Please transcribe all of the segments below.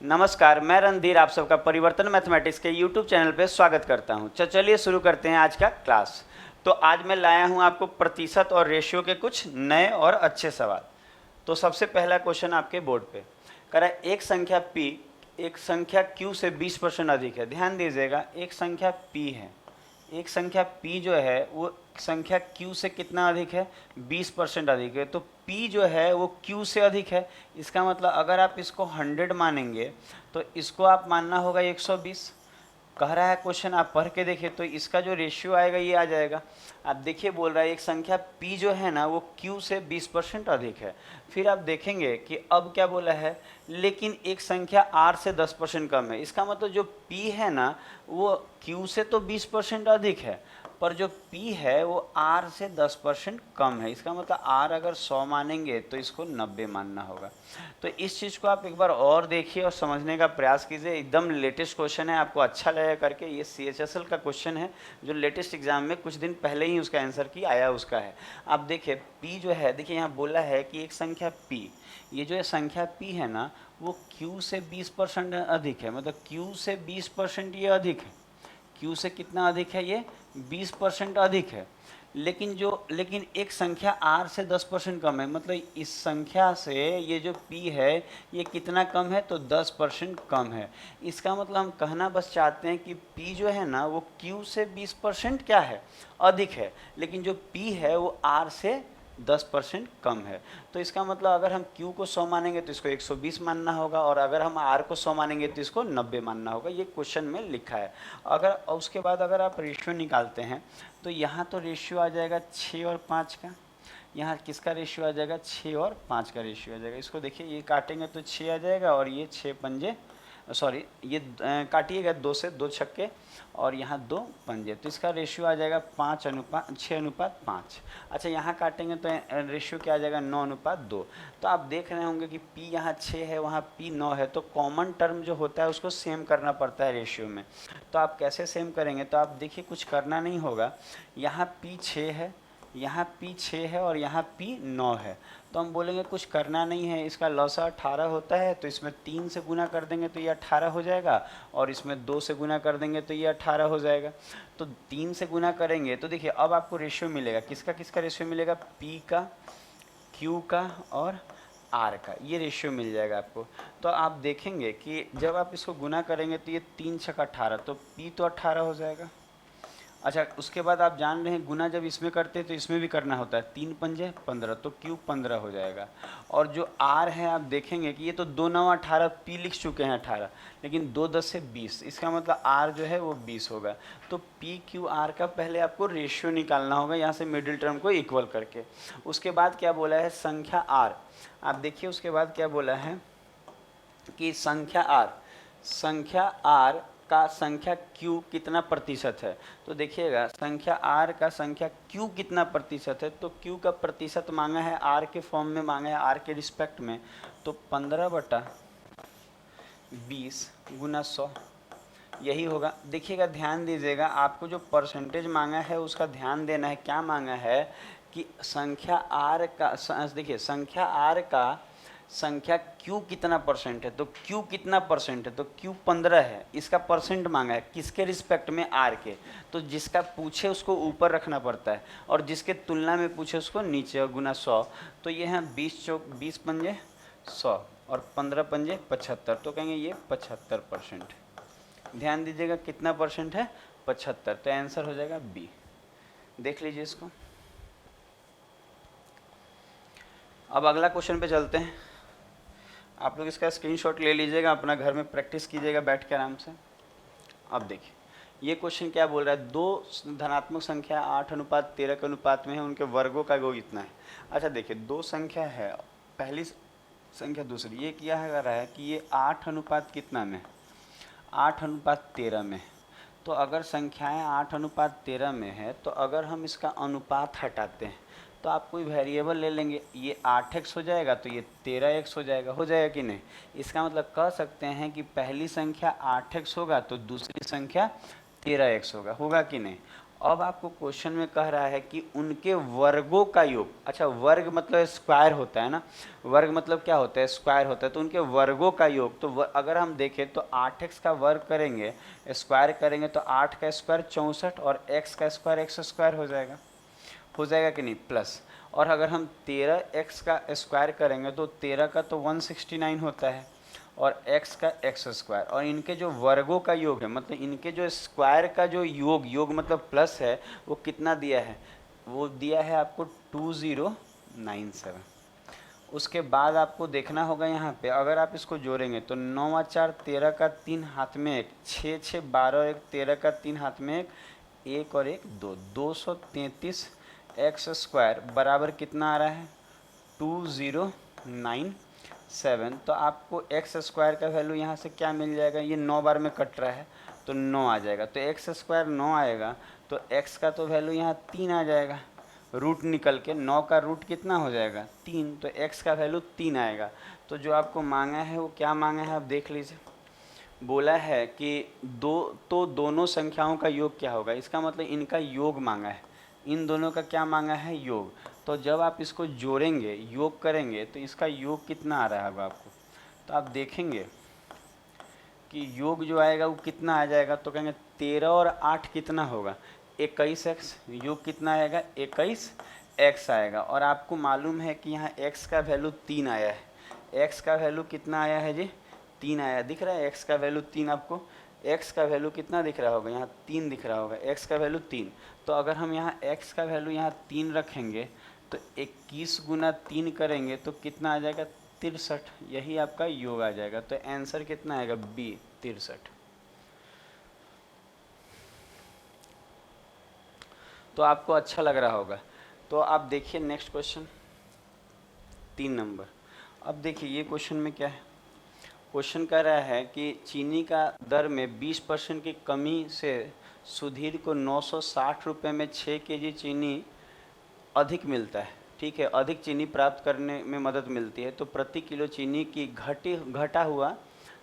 नमस्कार, मैं रणधीर आप सबका परिवर्तन मैथमेटिक्स के यूट्यूब चैनल पे स्वागत करता हूं। चलिए शुरू करते हैं आज का क्लास। तो आज मैं लाया हूं आपको प्रतिशत और रेशियो के कुछ नए और अच्छे सवाल। तो सबसे पहला क्वेश्चन आपके बोर्ड पे कह रहा है एक संख्या p एक संख्या q से 20% अधिक है। ध्यान दीजिएगा, एक संख्या p है, एक संख्या p जो है वो संख्या q से कितना अधिक है, 20% अधिक है। तो p जो है वो q से अधिक है। इसका मतलब अगर आप इसको 100 मानेंगे तो इसको आप मानना होगा 120। कह रहा है क्वेश्चन, आप पढ़ के देखिए तो इसका जो रेशियो आएगा ये आ जाएगा। आप देखिए बोल रहा है एक संख्या p जो है ना वो q से 20% अधिक है। फिर आप देखेंगे कि अब क्या बोला है, लेकिन एक संख्या r से 10% कम है। इसका मतलब जो p है ना वो q से तो 20% अधिक है, पर जो p है वो r से 10% कम है। इसका मतलब r अगर 100 मानेंगे तो इसको 90 मानना होगा। तो इस चीज़ को आप एक बार और देखिए और समझने का प्रयास कीजिए। एकदम लेटेस्ट क्वेश्चन है, आपको अच्छा लगेगा करके। ये CHSL का क्वेश्चन है जो लेटेस्ट एग्जाम में कुछ दिन पहले ही उसका आंसर की आया उसका है। आप देखिए p जो है, देखिए यहाँ बोला है कि एक संख्या p, ये जो संख्या p है ना वो q से 20% अधिक है। मतलब q से 20% ये अधिक है। q से कितना अधिक है, ये 20% अधिक है। लेकिन एक संख्या r से 10% कम है। मतलब इस संख्या से ये जो p है ये कितना कम है, तो 10% कम है। इसका मतलब हम कहना बस चाहते हैं कि p जो है ना वो q से 20% क्या है, अधिक है, लेकिन जो p है वो r से 10% कम है। तो इसका मतलब अगर हम q को 100 मानेंगे तो इसको 120 मानना होगा, और अगर हम r को 100 मानेंगे तो इसको 90 मानना होगा। ये क्वेश्चन में लिखा है। अगर उसके बाद अगर आप रेशियो निकालते हैं तो यहाँ तो रेशियो आ जाएगा 6 और 5 का। यहाँ किसका रेशियो आ जाएगा, 6 और 5 का रेशियो आ जाएगा। इसको देखिए, ये काटेंगे तो 6 आ जाएगा, और ये 6 पंजे सॉरी ये काटिएगा 2 से 2 छक्के, और यहाँ 2 पंजे, तो इसका रेशियो आ जाएगा 6:5। अच्छा, यहाँ काटेंगे तो रेशियो क्या आ जाएगा, 9:2। तो आप देख रहे होंगे कि p यहाँ 6 है, वहाँ p 9 है, तो कॉमन टर्म जो होता है उसको सेम करना पड़ता है रेशियो में। तो आप कैसे सेम करेंगे, तो आप देखिए कुछ करना नहीं होगा। यहाँ p 6 है, यहाँ p 6 है, और यहाँ p 9 है। तो हम बोलेंगे कुछ करना नहीं है, इसका लॉसा 18 होता है, तो इसमें 3 से गुना कर देंगे तो ये 18 हो जाएगा, और इसमें 2 से गुना कर देंगे तो ये 18 हो जाएगा। तो 3 से गुना करेंगे तो देखिए अब आपको रेशियो मिलेगा, किसका किसका रेशियो मिलेगा, p का, q का और r का, ये रेशियो मिल जाएगा आपको। तो आप देखेंगे कि जब आप इसको गुना करेंगे तो ये 3 छक्का 18, तो p तो 18 हो जाएगा। अच्छा, उसके बाद आप जान रहे हैं गुना जब इसमें करते हैं तो इसमें भी करना होता है, 3 पंजे 15, तो क्यूब 15 हो जाएगा। और जो आर है आप देखेंगे कि ये तो 2×9 18, पी लिख चुके हैं 18, लेकिन 2×10 से 20, इसका मतलब आर जो है वो 20 होगा। तो पी क्यू आर का पहले आपको रेशियो निकालना होगा यहाँ से मिडिल टर्म को इक्वल करके। उसके बाद क्या बोला है, संख्या आर। आप देखिए उसके बाद क्या बोला है कि संख्या आर का संख्या q कितना प्रतिशत है। तो देखिएगा संख्या r का संख्या q कितना प्रतिशत है, तो q का प्रतिशत मांगा है r के फॉर्म में, मांगा है r के रिस्पेक्ट में। तो 15/20 गुना 100 यही होगा। देखिएगा ध्यान दीजिएगा, आपको जो परसेंटेज मांगा है उसका ध्यान देना है। क्या मांगा है कि संख्या r का, देखिए संख्या r का संख्या q कितना परसेंट है, तो q कितना परसेंट है, तो q 15 है। इसका परसेंट मांगा है किसके रिस्पेक्ट में, r के। तो जिसका पूछे उसको ऊपर रखना पड़ता है, और जिसके तुलना में पूछे उसको नीचे, और गुना 100। तो ये है 20 पंजे 100 और 15 पंजे 75, तो कहेंगे ये 75%। ध्यान दीजिएगा कितना परसेंट है, 75, तो आंसर हो जाएगा बी। देख लीजिए इसको। अब अगला क्वेश्चन पे चलते हैं। आप लोग इसका स्क्रीनशॉट ले लीजिएगा, अपना घर में प्रैक्टिस कीजिएगा बैठ के आराम से। अब देखिए ये क्वेश्चन क्या बोल रहा है, दो धनात्मक संख्या 8:13 के अनुपात में है, उनके वर्गों का योग इतना है। अच्छा देखिए, दो संख्या है, पहली संख्या दूसरी, ये क्या है रहा है कि ये 8 अनुपात कितना में, 8:13 में। तो अगर संख्याएं 8:13 में है, तो अगर हम इसका अनुपात हटाते हैं तो आप कोई वेरिएबल ले लेंगे, ये 8x हो जाएगा तो ये 13x हो जाएगा कि नहीं। इसका मतलब कह सकते हैं कि पहली संख्या 8x होगा तो दूसरी संख्या 13x होगा कि नहीं। अब आपको क्वेश्चन में कह रहा है कि उनके वर्गों का योग, अच्छा वर्ग मतलब स्क्वायर होता है ना, वर्ग मतलब क्या होता है, स्क्वायर होता है, तो उनके वर्गों का योग, तो अगर हम देखें तो 8x का वर्ग करेंगे, स्क्वायर करेंगे तो 8 का स्क्वायर 64 और x का स्क्वायर x स्क्वायर हो जाएगा कि नहीं, प्लस। और अगर हम 13x का स्क्वायर करेंगे तो 13 का तो 169 होता है और x का x स्क्वायर, और इनके जो वर्गों का योग है, मतलब इनके जो स्क्वायर का जो योग मतलब प्लस है, वो कितना दिया है, वो दिया है आपको 2097। उसके बाद आपको देखना होगा यहाँ पे, अगर आप इसको जोड़ेंगे तो 9 और 4 13 का 3 हाथ में एक, 6 6 12 और 1 13 का 3 हाथ में एक, एक और एक 2, 233 एक्स स्क्वायर बराबर कितना आ रहा है 2097। तो आपको एक्स स्क्वायर का वैल्यू यहाँ से क्या मिल जाएगा, ये 9 बार में कट रहा है तो 9 आ जाएगा, तो एक्स स्क्वायर 9 आएगा, तो एक्स का तो वैल्यू यहाँ 3 आ जाएगा, रूट निकल के 9 का रूट कितना हो जाएगा 3, तो x का वैल्यू 3 आएगा। तो जो आपको मांगा है वो क्या मांगा है आप देख लीजिए, बोला है कि दोनों संख्याओं का योग क्या होगा, इसका मतलब इनका योग मांगा है, इन दोनों का क्या मांगा है योग। तो जब आप इसको जोड़ेंगे योग करेंगे तो इसका योग कितना आ रहा होगा आपको, तो आप देखेंगे कि योग जो आएगा वो कितना आ जाएगा, तो कहेंगे 13 और 8 कितना होगा 21x, योग कितना आएगा 21x आएगा। और आपको मालूम है कि यहाँ x का वैल्यू 3 आया है, x का वैल्यू कितना आया है जी 3 आया, दिख रहा है x का वैल्यू 3 आपको, x का वैल्यू कितना दिख रहा होगा यहाँ 3 दिख रहा होगा, x का वैल्यू 3। तो अगर हम यहाँ x का वैल्यू यहाँ 3 रखेंगे तो 21 गुना 3 करेंगे तो कितना आ जाएगा 63, यही आपका योग आ जाएगा। तो आंसर कितना आएगा बी 63। तो आपको अच्छा लग रहा होगा। तो आप देखिए नेक्स्ट क्वेश्चन 3 नंबर। अब देखिए ये क्वेश्चन में क्या है, क्वेश्चन कह रहा है कि चीनी का दर में 20% की कमी से सुधीर को 960 रुपये में 6 केजी चीनी अधिक मिलता है, ठीक है, अधिक चीनी प्राप्त करने में मदद मिलती है, तो प्रति किलो चीनी की घटा हुआ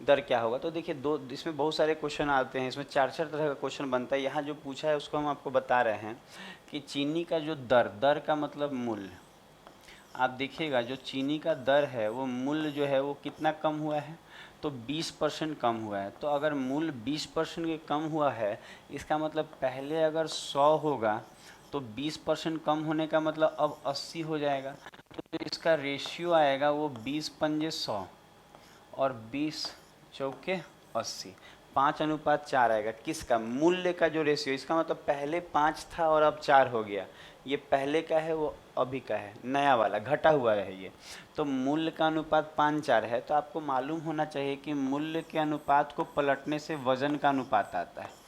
दर क्या होगा। तो देखिए दो, इसमें बहुत सारे क्वेश्चन आते हैं, इसमें 4 तरह का क्वेश्चन बनता है। यहाँ जो पूछा है उसको हम आपको बता रहे हैं कि चीनी का जो दर का मतलब मूल्य, आप देखिएगा जो चीनी का दर है वो मूल्य जो है वो कितना कम हुआ है, तो 20% कम हुआ है। तो अगर मूल्य 20% के कम हुआ है, इसका मतलब पहले अगर 100 होगा तो 20% कम होने का मतलब अब 80 हो जाएगा। तो इसका रेशियो आएगा वो 20 पंजे 100 और 20 चौके 80, 5:4 आएगा। किसका, मूल्य का जो रेशियो, इसका मतलब पहले 5 था और अब 4 हो गया, ये पहले का है वो अभी का है, नया वाला घटा हुआ है ये। तो मूल्य का अनुपात 5:4 है, तो आपको मालूम होना चाहिए कि मूल्य के अनुपात को पलटने से वजन का अनुपात आता है।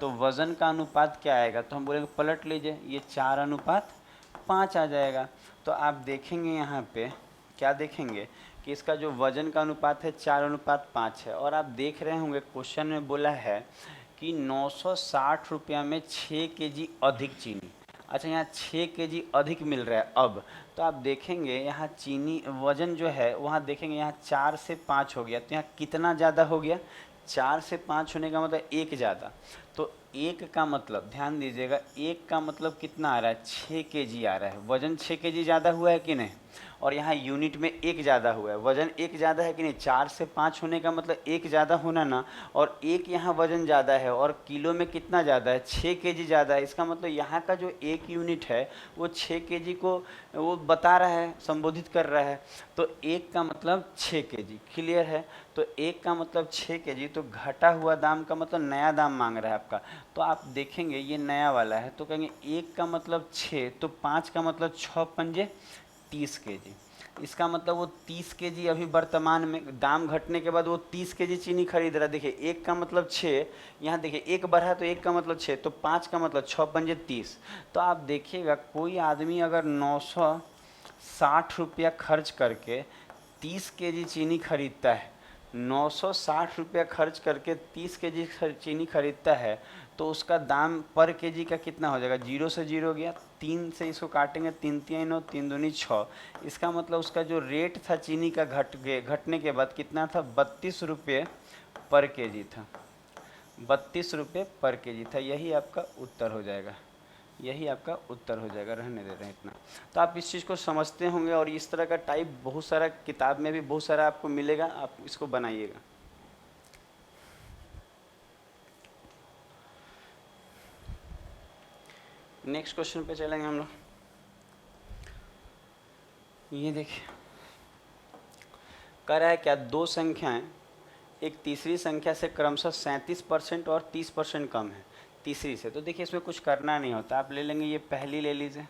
तो वजन का अनुपात क्या आएगा, तो हम बोलेंगे पलट लीजिए, ये 4:5 आ जाएगा। तो आप देखेंगे यहाँ पे क्या देखेंगे कि इसका जो वजन का अनुपात है 4:5 है। और आप देख रहे होंगे क्वेश्चन में बोला है कि 960 रुपया में 6 केजी अधिक चीनी, अच्छा यहाँ 6 केजी अधिक मिल रहा है अब। तो आप देखेंगे यहाँ चीनी वजन जो है वहाँ देखेंगे यहाँ 4 से 5 हो गया, तो यहाँ कितना ज़्यादा हो गया, 4 से 5 होने का मतलब 1 ज़्यादा। तो 1 का मतलब ध्यान दीजिएगा, 1 का मतलब कितना आ रहा है 6 केजी आ रहा है, वजन 6 केजी ज़्यादा हुआ है कि नहीं, और यहाँ यूनिट में 1 ज़्यादा हुआ है, वजन 1 ज़्यादा है कि नहीं, 4 से 5 होने का मतलब 1 ज़्यादा होना ना, और 1 यहाँ वजन ज़्यादा है और किलो में कितना ज़्यादा है 6 केजी ज़्यादा है। इसका मतलब यहाँ का जो 1 यूनिट है वो 6 केजी को वो बता रहा है, संबोधित कर रहा है। तो 1 का मतलब 6 केजी, क्लियर है। तो 1 का मतलब 6 केजी, तो घटा हुआ दाम का मतलब नया दाम मांग रहा है आपका। तो आप देखेंगे ये नया वाला है, तो कहेंगे 1 का मतलब 6, तो 5 का मतलब 6 पंजे 30 केजी। इसका मतलब वो 30 केजी अभी वर्तमान में दाम घटने के बाद वो 30 केजी चीनी खरीद रहा है। देखिए 1 का मतलब 6, यहाँ देखिए 1 बढ़ा तो 1 का मतलब 6, तो 5 का मतलब 6 पंजे 30। तो आप देखिएगा कोई आदमी अगर 960 रुपया खर्च करके 30 केजी चीनी खरीदता है, 960 रुपया खर्च करके 30 केजी चीनी खरीदता है, तो उसका दाम पर केजी का कितना हो जाएगा, 0 से 0 गया, 3 से इसको काटेंगे, 3 3 9, 3 दूनी 6। इसका मतलब उसका जो रेट था चीनी का घटने के बाद कितना था, 32 रुपये पर केजी था, 32 रुपये पर केजी था। यही आपका उत्तर हो जाएगा। यही आपका उत्तर हो जाएगा, रहने दे रहे हैं इतना। तो आप इस चीज़ को समझते होंगे और इस तरह का टाइप बहुत सारा किताब में भी बहुत सारा आपको मिलेगा, आप इसको बनाइएगा। नेक्स्ट क्वेश्चन पे चलेंगे हम लोग। ये देखिए कह रहा है क्या दो संख्याएं एक तीसरी संख्या से क्रमशः 37% और 30% कम है तीसरी से। तो देखिए इसमें कुछ करना नहीं होता, आप ले लेंगे, ये पहली ले लीजिए,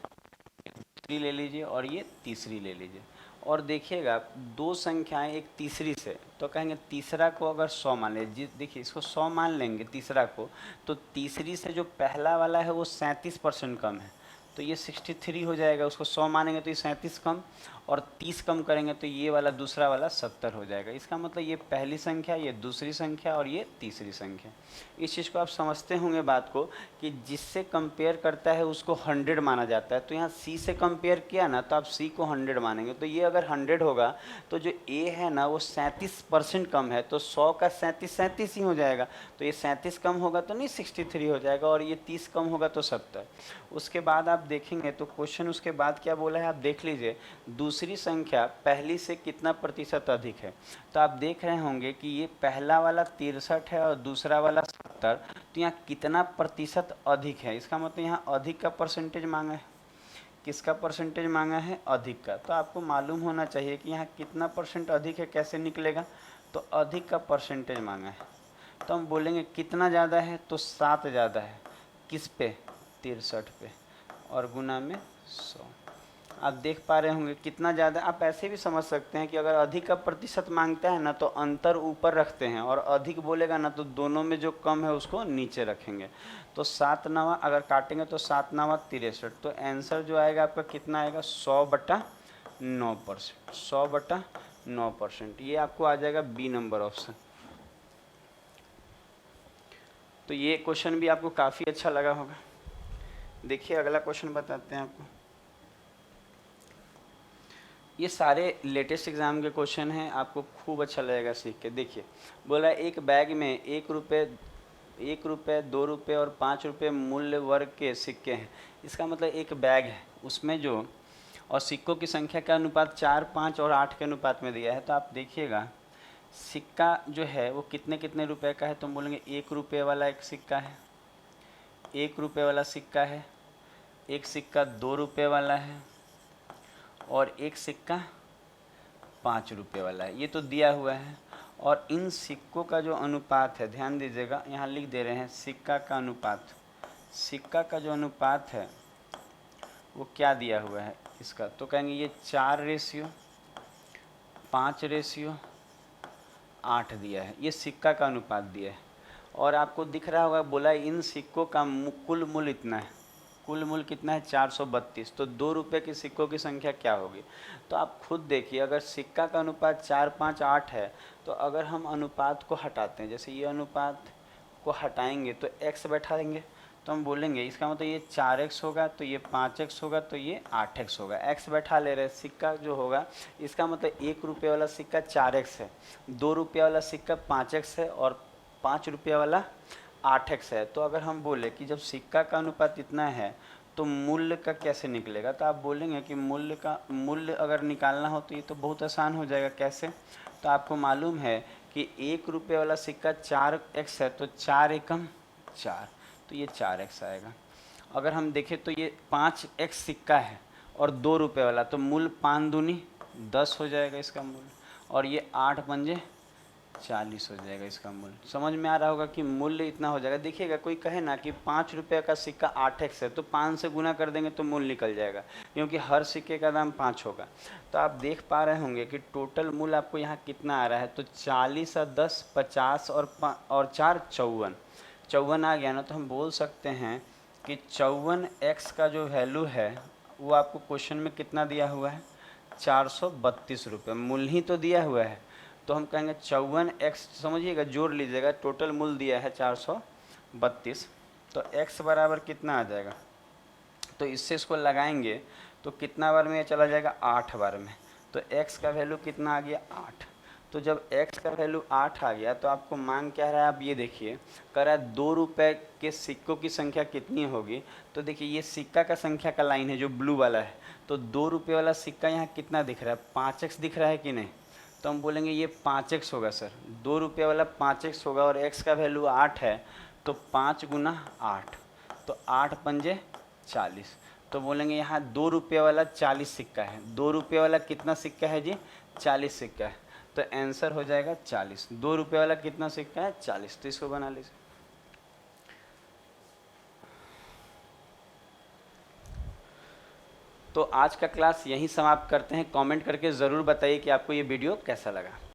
दूसरी ले लीजिए और ये तीसरी ले लीजिए। और देखिएगा दो संख्याएं एक तीसरी से, तो कहेंगे तीसरा को अगर 100 मान ले, देखिए इसको 100 मान लेंगे तीसरा को, तो तीसरी से जो पहला वाला है वो 37% कम है, तो ये 63 हो जाएगा। उसको 100 मानेंगे तो ये 37 कम, और 30 कम करेंगे तो ये वाला दूसरा वाला 70 हो जाएगा। इसका मतलब ये पहली संख्या, ये दूसरी संख्या और ये तीसरी संख्या। इस चीज़ को आप समझते होंगे बात को कि जिससे कंपेयर करता है उसको 100 माना जाता है। तो यहाँ C से कंपेयर किया ना, तो आप C को 100 मानेंगे, तो ये अगर 100 होगा तो जो A है ना वो 37% कम है, तो 100 का 37 ही हो जाएगा। तो ये 37 कम होगा तो नहीं 63 हो जाएगा, और ये 30 कम होगा तो 70। उसके बाद आप देखेंगे तो क्वेश्चन उसके बाद क्या बोला है, आप देख लीजिए, दूसरी संख्या पहली से कितना प्रतिशत अधिक है। तो आप देख रहे होंगे कि ये पहला वाला 63 है और दूसरा वाला 70, तो यहाँ कितना प्रतिशत अधिक है। इसका मतलब यहाँ अधिक का परसेंटेज मांगा है। किसका परसेंटेज मांगा है, अधिक का। तो आपको मालूम होना चाहिए कि यहाँ कितना परसेंट अधिक है, कैसे निकलेगा, तो अधिक का परसेंटेज मांगा है। तो हम बोलेंगे कितना ज़्यादा है, तो 7 ज़्यादा है, किस पे, 63 पे, और गुना में 100। आप देख पा रहे होंगे कितना ज़्यादा। आप ऐसे भी समझ सकते हैं कि अगर अधिक का प्रतिशत मांगता है ना तो अंतर ऊपर रखते हैं, और अधिक बोलेगा ना तो दोनों में जो कम है उसको नीचे रखेंगे। तो 7 नवा अगर काटेंगे तो 7 नवा 63, तो आंसर जो आएगा आपका कितना आएगा, 100/9%। 100/9%, ये आपको आ जाएगा बी नंबर ऑप्शन। तो ये क्वेश्चन भी आपको काफ़ी अच्छा लगा होगा। देखिए अगला क्वेश्चन बताते हैं आपको। ये सारे लेटेस्ट एग्ज़ाम के क्वेश्चन हैं, आपको खूब अच्छा लगेगा सीख के। देखिए बोला एक बैग में 1 रुपये, 2 रुपये और 5 रुपये मूल्य वर्ग के सिक्के हैं। इसका मतलब एक बैग है, उसमें जो और सिक्कों की संख्या का अनुपात 4, 5 और 8 के अनुपात में दिया है। तो आप देखिएगा सिक्का जो है वो कितने कितने रुपए का है, तो हम बोलेंगे 1 रुपये वाला एक सिक्का है, 1 रुपये वाला सिक्का है, एक सिक्का 2 रुपये वाला है, और एक सिक्का 5 रुपये वाला है। ये तो दिया हुआ है। और इन सिक्कों का जो अनुपात है, ध्यान दीजिएगा, यहाँ लिख दे रहे हैं सिक्का का अनुपात। सिक्का का जो अनुपात है वो क्या दिया हुआ है इसका, तो कहेंगे ये 4:5:8 दिया है, ये सिक्का का अनुपात दिया है। और आपको दिख रहा होगा बोला इन सिक्कों का कुल मूल्य इतना है। कुल मूल्य कितना है, 432। तो 2 रुपये के सिक्कों की संख्या क्या होगी। तो आप खुद देखिए, अगर सिक्का का अनुपात 4, 5, 8 है, तो अगर हम अनुपात को हटाते हैं, जैसे ये अनुपात को हटाएंगे तो x बैठा देंगे, तो हम बोलेंगे इसका मतलब ये 4x होगा, तो ये 5x होगा, तो ये 8x होगा। x बैठा ले रहे, सिक्का जो होगा, इसका मतलब 1 रुपये वाला सिक्का 4x है, 2 रुपये वाला सिक्का 5x है, और 5 रुपये वाला 8x है। तो अगर हम बोले कि जब सिक्का का अनुपात इतना है तो मूल्य का कैसे निकलेगा, तो आप बोलेंगे कि मूल्य अगर निकालना हो तो ये तो बहुत आसान हो जाएगा। कैसे, तो आपको मालूम है कि 1 रुपये वाला सिक्का 4x है, तो 4 एकम 4, तो ये 4x आएगा। अगर हम देखें तो ये 5x सिक्का है और 2 रुपये वाला, तो मूल्य 5 दूनी 10 हो जाएगा इसका मूल्य, और ये 8 पंजे 40 हो जाएगा इसका मूल्य। समझ में आ रहा होगा कि मूल्य इतना हो जाएगा। देखिएगा कोई कहे ना कि 5 रुपये का सिक्का 8x है, तो 5 से गुना कर देंगे तो मूल्य निकल जाएगा, क्योंकि हर सिक्के का दाम 5 होगा। तो आप देख पा रहे होंगे कि टोटल मूल्य आपको यहाँ कितना आ रहा है, तो 40 और 10 50 और 4 54, 54 आ गया ना। तो हम बोल सकते हैं कि 54x का जो वैल्यू है वो आपको क्वेश्चन में कितना दिया हुआ है, 432 रुपये। मूल्य ही तो दिया हुआ है, तो हम कहेंगे 54x, समझिएगा, जोड़ लीजिएगा, टोटल मूल्य दिया है 432, तो x बराबर कितना आ जाएगा, तो इससे इसको लगाएंगे तो कितना बार में ये चला जाएगा, 8 बार में। तो x का वैल्यू कितना आ गया, 8। तो जब x का वैल्यू 8 आ गया तो आपको मांग क्या रहा है, आप ये देखिए, कह रहा है 2 रुपए के सिक्कों की संख्या कितनी होगी। तो देखिए ये सिक्का का संख्या का लाइन है जो ब्लू वाला है, तो 2 रुपये वाला सिक्का यहाँ कितना दिख रहा है, 5x दिख रहा है कि नहीं। तो हम बोलेंगे ये 5x होगा सर, 2 रुपये वाला 5x होगा और x का वैल्यू 8 है, तो 5 गुना 8, तो 8 पंजे 40। तो बोलेंगे यहाँ 2 रुपये वाला 40 सिक्का है। 2 रुपये वाला कितना सिक्का है जी, 40 सिक्का है। तो आंसर हो जाएगा 40। 2 रुपये वाला कितना सिक्का है, 40। तो इसको बना लीजिए। तो आज का क्लास यहीं समाप्त करते हैं। कमेंट करके ज़रूर बताइए कि आपको ये वीडियो कैसा लगा।